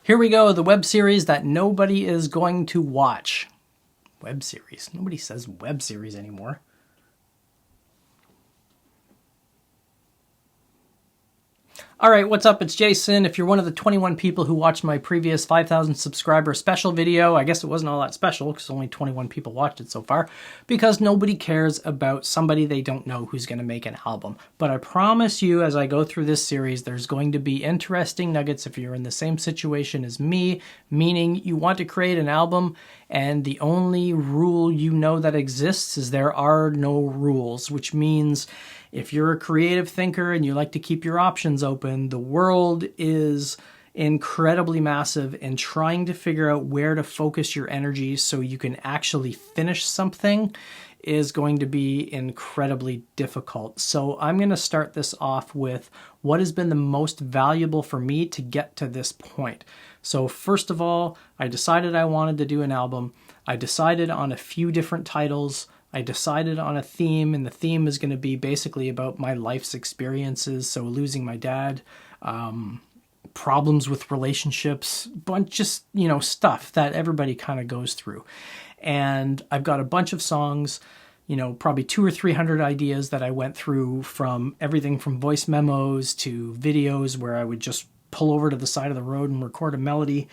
Here we go, the web series that nobody is going to watch. Web series. Nobody says web series anymore. Alright, what's up? It's Jason. If you're one of the 21 people who watched my previous 5,000 subscriber special video, I guess it wasn't all that special because only 21 people watched it so far, because nobody cares about somebody they don't know who's going to make an album. But I promise you, as I go through this series, there's going to be interesting nuggets if you're in the same situation as me, meaning you want to create an album and the only rule you know that exists is there are no rules, which means if you're a creative thinker and you like to keep your options open, the world is incredibly massive, and trying to figure out where to focus your energy so you can actually finish something is going to be incredibly difficult. So I'm going to start this off with what has been the most valuable for me to get to this point. So first of all, I decided I wanted to do an album. I decided on a few different titles. I decided on a theme, and the theme is going to be basically about my life's experiences. So losing my dad, problems with relationships, just, stuff that everybody kind of goes through. And I've got a bunch of songs, probably 200 or 300 ideas that I went through, from everything from voice memos to videos where I would just pull over to the side of the road and record a melody.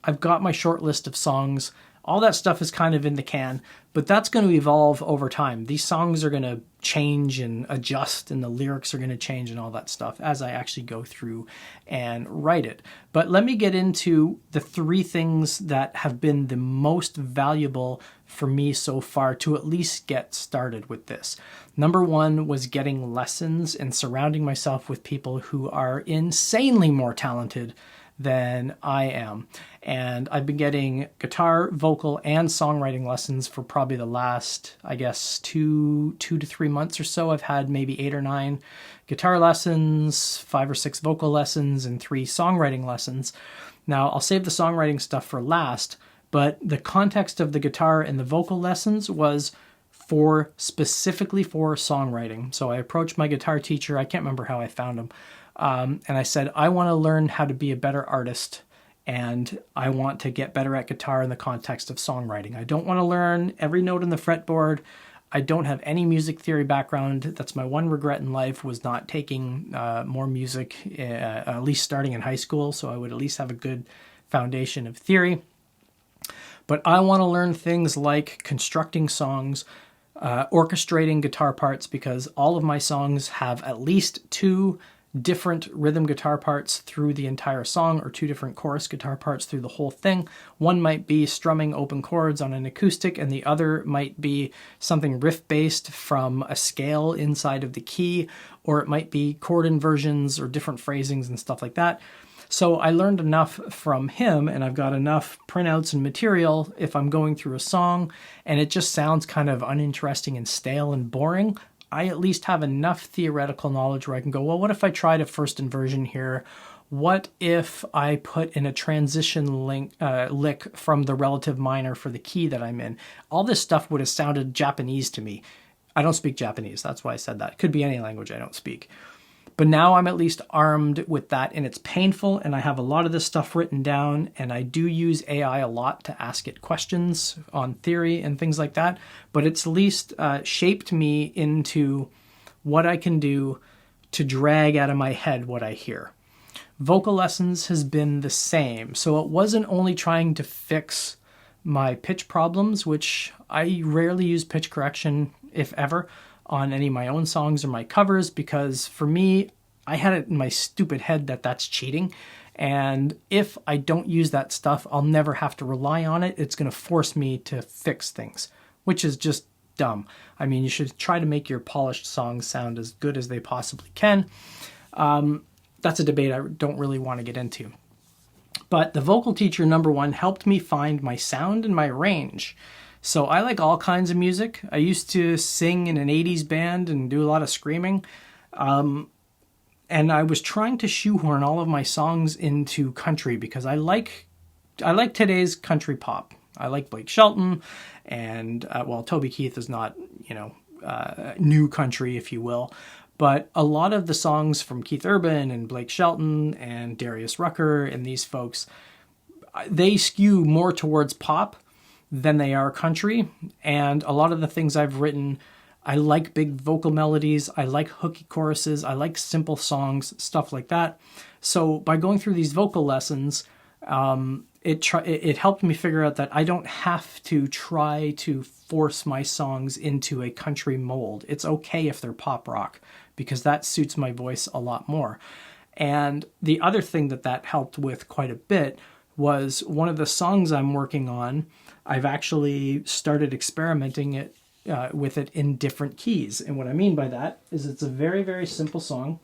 I've got my short list of songs. All that stuff is kind of in the can, but that's going to evolve over time. These songs are going to change and adjust, and the lyrics are going to change and all that stuff as I actually go through and write it. But let me get into the three things that have been the most valuable for me so far to at least get started with this. Number one was getting lessons and surrounding myself with people who are insanely more talented than I am. And I've been getting guitar, vocal, and songwriting lessons for probably the last, I guess, two to 3 months or so. I've had maybe 8 or 9 guitar lessons, 5 or 6 vocal lessons, and 3 songwriting lessons. Now, I'll save the songwriting stuff for last, but the context of the guitar and the vocal lessons was specifically for songwriting. So I approached my guitar teacher. I can't remember how I found him. And I said, I want to learn how to be a better artist, and I want to get better at guitar in the context of songwriting. I don't want to learn every note on the fretboard. I don't have any music theory background. That's my one regret in life, was not taking more music, at least starting in high school, so I would at least have a good foundation of theory. But I want to learn things like constructing songs, orchestrating guitar parts, because all of my songs have at least 2 different rhythm guitar parts through the entire song, or 2 different chorus guitar parts through the whole thing. One might be strumming open chords on an acoustic, and the other might be something riff-based from a scale inside of the key, or it might be chord inversions or different phrasings and stuff like that. So I learned enough from him, and I've got enough printouts and material if I'm going through a song and it just sounds kind of uninteresting and stale and boring. I at least have enough theoretical knowledge where I can go, well, what if I tried a first inversion here? What if I put in a transition lick from the relative minor for the key that I'm in? All this stuff would have sounded Japanese to me. I don't speak Japanese, that's why I said that. It could be any language I don't speak. But now I'm at least armed with that, and it's painful, and I have a lot of this stuff written down, and I do use AI a lot to ask it questions on theory and things like that, but it's at least shaped me into what I can do to drag out of my head what I hear. Vocal lessons has been the same, so it wasn't only trying to fix my pitch problems, which I rarely use pitch correction, if ever, on any of my own songs or my covers, because for me, I had it in my stupid head that that's cheating. And if I don't use that stuff, I'll never have to rely on it. It's going to force me to fix things, which is just dumb. I mean, you should try to make your polished songs sound as good as they possibly can. That's a debate I don't really want to get into. But the vocal teacher, number one, helped me find my sound and my range. So I like all kinds of music. I used to sing in an 80s band and do a lot of screaming. And I was trying to shoehorn all of my songs into country because I like today's country pop. I like Blake Shelton, and Toby Keith is not, new country, if you will. But a lot of the songs from Keith Urban and Blake Shelton and Darius Rucker and these folks, they skew more towards pop than they are country. And a lot of the things I've written, I like big vocal melodies, I like hooky choruses, I like simple songs, stuff like that. So by going through these vocal lessons, it helped me figure out that I don't have to try to force my songs into a country mold. It's okay if they're pop rock, because that suits my voice a lot more. And the other thing that helped with quite a bit was one of the songs I'm working on, I've actually started experimenting with it in different keys. And what I mean by that is it's a very, very simple song.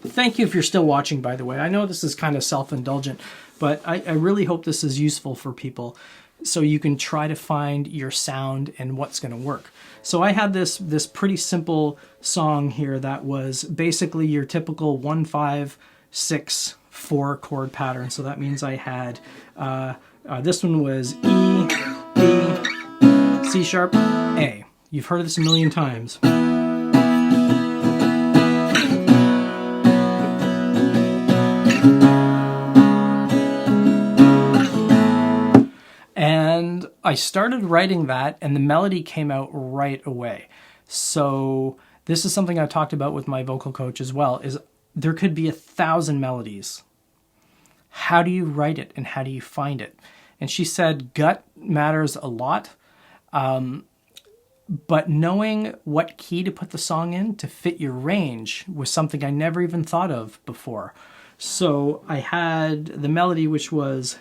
Thank you if you're still watching, by the way. I know this is kind of self-indulgent, but I really hope this is useful for people so you can try to find your sound and what's going to work. So I had this pretty simple song here that was basically your typical 1, 5, 6, 4 chord pattern. So that means I had, this one was E, B, C sharp, A. You've heard this a million times. And I started writing that, and the melody came out right away. So this is something I talked about with my vocal coach as well, is there could be 1,000 melodies. How do you write it and how do you find it? And she said gut matters a lot, but knowing what key to put the song in to fit your range was something I never even thought of before. So I had the melody, which was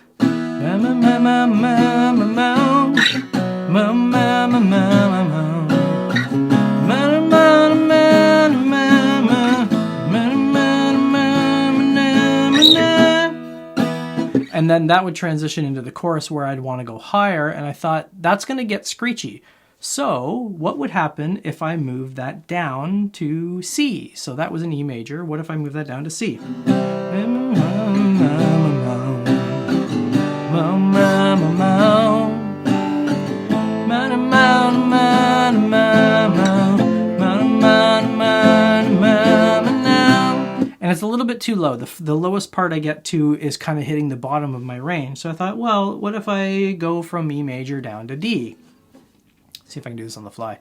and then that would transition into the chorus where I'd want to go higher, and I thought that's going to get screechy. So what would happen if I moved that down to C? So that was an E major. What if I move that down to C? And it's a little bit too low. The lowest part I get to is kind of hitting the bottom of my range. So I thought, well, what if I go from E major down to D? See if I can do this on the fly.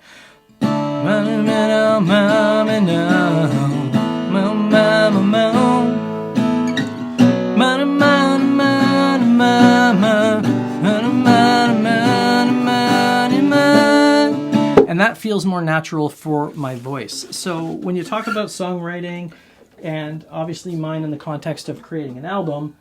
And that feels more natural for my voice. So when you talk about songwriting, and obviously mine in the context of creating an album,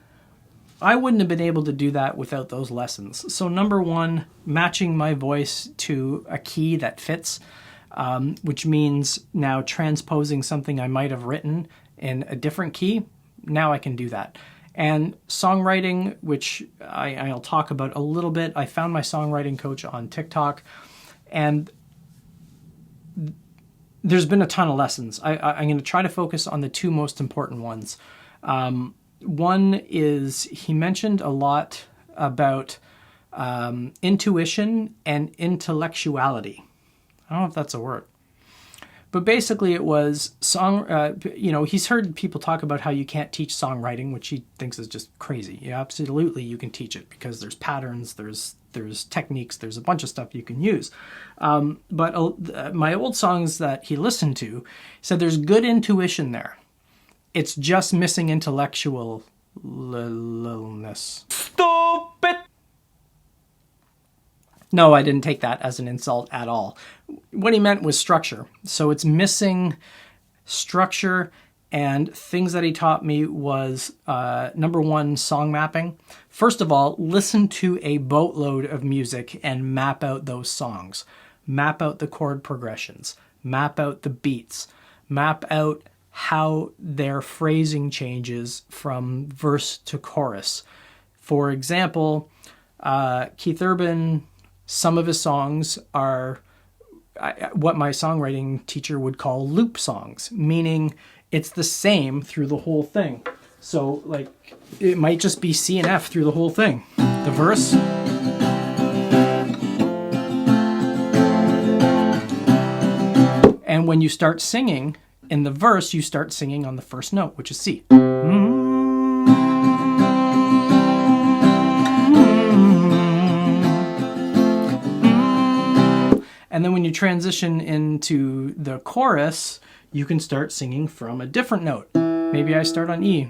I wouldn't have been able to do that without those lessons. So number one, matching my voice to a key that fits, which means now transposing something I might have written in a different key. Now I can do that. And songwriting, which I'll talk about a little bit. I found my songwriting coach on TikTok, and there's been a ton of lessons. I'm going to try to focus on the two most important ones. One is he mentioned a lot about intuition and intellectuality. I don't know if that's a word. But basically it was he's heard people talk about how you can't teach songwriting, which he thinks is just crazy. Yeah, absolutely you can teach it because there's patterns, there's techniques, there's a bunch of stuff you can use. But my old songs that he listened to, he said there's good intuition there. It's just missing intellectualness. Stupid! No, I didn't take that as an insult at all. What he meant was structure. So it's missing structure, and things that he taught me was, number one, song mapping. First of all, listen to a boatload of music and map out those songs. Map out the chord progressions. Map out the beats. Map out how their phrasing changes from verse to chorus. For example, Keith Urban, some of his songs are what my songwriting teacher would call loop songs, meaning it's the same through the whole thing. So, like, it might just be C and F through the whole thing. The verse. And when you start singing, in the verse, you start singing on the first note, which is C. you transition into the chorus, you can start singing from a different note. Maybe I start on E.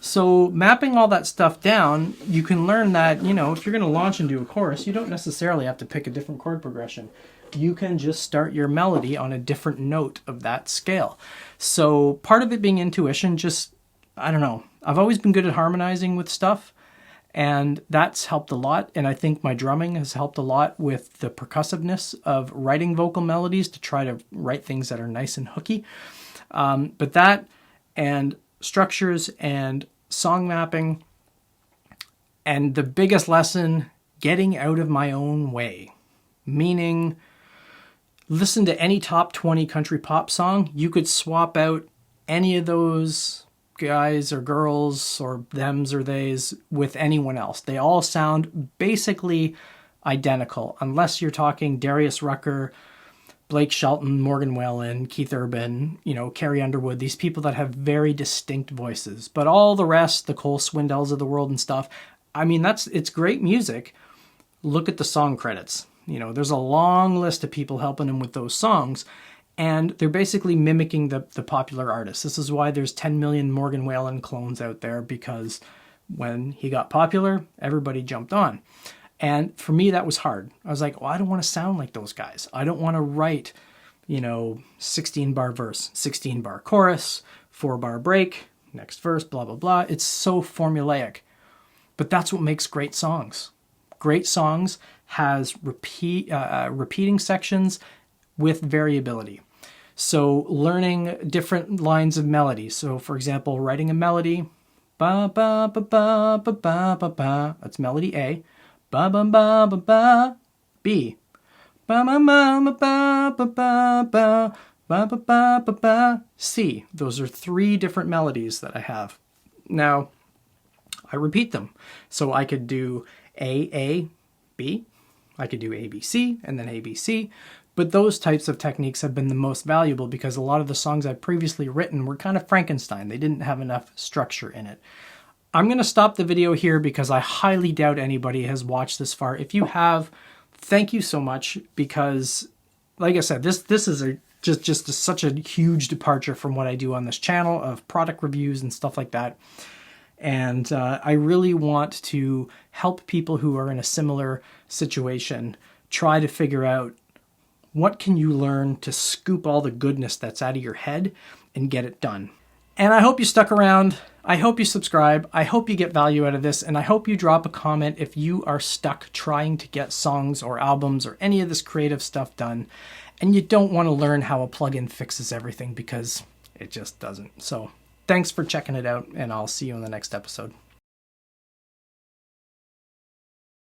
So mapping all that stuff down, you can learn that, you know, if you're going to launch into a chorus, you don't necessarily have to pick a different chord progression. You can just start your melody on a different note of that scale. So part of it being intuition, just, I don't know. I've always been good at harmonizing with stuff, and that's helped a lot. And I think my drumming has helped a lot with the percussiveness of writing vocal melodies to try to write things that are nice and hooky. But that and structures and song mapping, and the biggest lesson, getting out of my own way. Meaning, listen to any top 20 country pop song. You could swap out any of those guys or girls or thems or theys with anyone else. They all sound basically identical, unless you're talking Darius Rucker, Blake Shelton, Morgan Wallen, Keith Urban, you know, Carrie Underwood, these people that have very distinct voices. But all the rest, the Cole Swindells of the world and stuff, I mean, it's great music. Look at the song credits. You know, there's a long list of people helping him with those songs, and they're basically mimicking the popular artists. This is why there's 10 million Morgan Wallen clones out there, because when he got popular, everybody jumped on. And for me, that was hard. I was like, well, I don't want to sound like those guys. I don't want to write, you know, 16-bar verse, 16-bar chorus, 4-bar break, next verse, blah, blah, blah. It's so formulaic. But that's what makes great songs. Great songs has repeating sections with variability. So learning different lines of melody. So for example, writing a melody, ba, ba, ba, ba, ba, ba, ba, ba. That's melody A. Ba ba ba ba ba, B. Ba ba ba ba ba ba ba ba ba ba ba ba, C. Those are 3 different melodies that I have. Now, I repeat them. So I could do A, B. I could do A, B, C, and then A, B, C. But those types of techniques have been the most valuable because a lot of the songs I've previously written were kind of Frankenstein. They didn't have enough structure in it. I'm going to stop the video here because I highly doubt anybody has watched this far. If you have, thank you so much, because like I said, this is such a huge departure from what I do on this channel of product reviews and stuff like that. And I really want to help people who are in a similar situation try to figure out what can you learn to scoop all the goodness that's out of your head and get it done. And I hope you stuck around. I hope you subscribe. I hope you get value out of this. And I hope you drop a comment if you are stuck trying to get songs or albums or any of this creative stuff done, and you don't want to learn how a plugin fixes everything, because it just doesn't. So thanks for checking it out, and I'll see you in the next episode.